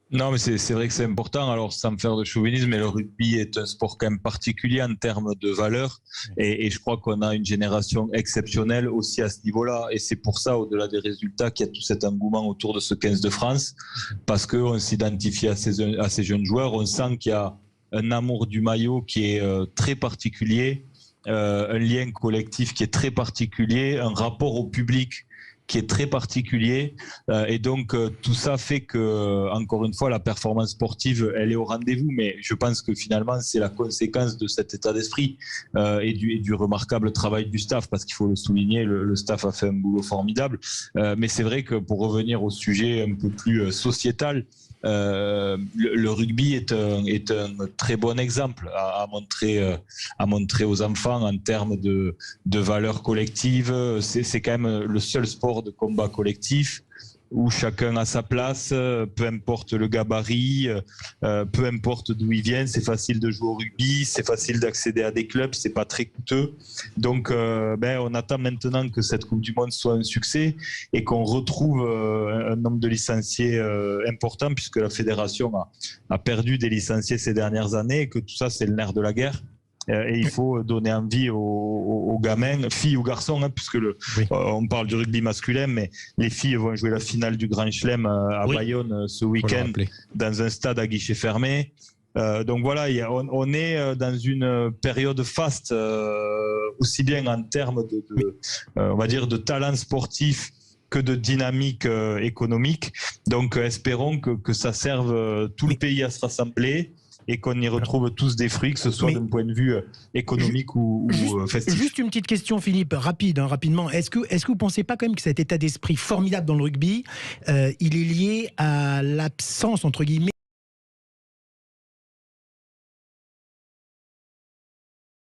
Non, mais c'est vrai que c'est important. Alors, sans me faire de chauvinisme, mais le rugby est un sport quand même particulier en termes de valeur. Et je crois qu'on a une génération exceptionnelle aussi à ce niveau-là. Et c'est pour ça, au-delà des résultats, qu'il y a tout cet engouement autour de ce 15 de France. Parce qu'on s'identifie à ces jeunes joueurs. On sent qu'il y a un amour du maillot qui est très particulier, un lien collectif qui est très particulier, un rapport au public qui est très particulier. Et donc, tout ça fait que, encore une fois, la performance sportive, elle est au rendez-vous. Mais je pense que finalement, c'est la conséquence de cet état d'esprit et du remarquable travail du staff, parce qu'il faut le souligner, le staff a fait un boulot formidable. Mais c'est vrai que pour revenir au sujet un peu plus sociétal, le rugby est un très bon exemple à montrer aux enfants en termes de valeurs collectives. C'est quand même le seul sport de combat collectif où chacun a sa place, peu importe le gabarit, peu importe d'où il vient, c'est facile de jouer au rugby, c'est facile d'accéder à des clubs, c'est pas très coûteux. Donc, on attend maintenant que cette Coupe du Monde soit un succès et qu'on retrouve un nombre de licenciés important, puisque la fédération a perdu des licenciés ces dernières années et que tout ça, c'est le nerf de la guerre. Et il faut donner envie aux gamins, filles ou garçons, hein, puisque on parle du rugby masculin, mais les filles vont jouer la finale du Grand Chelem à Bayonne ce week-end dans un stade à guichet fermé. Donc voilà, on est dans une période faste, aussi bien en termes on va dire de talent sportif que de dynamique économique. Donc espérons que ça serve tout le pays à se rassembler et qu'on y retrouve tous des fruits, que ce soit d'un point de vue économique ou festif. Juste une petite question, Philippe, rapidement. Est-ce que vous ne pensez pas quand même que cet état d'esprit formidable dans le rugby, il est lié à l'absence, entre guillemets,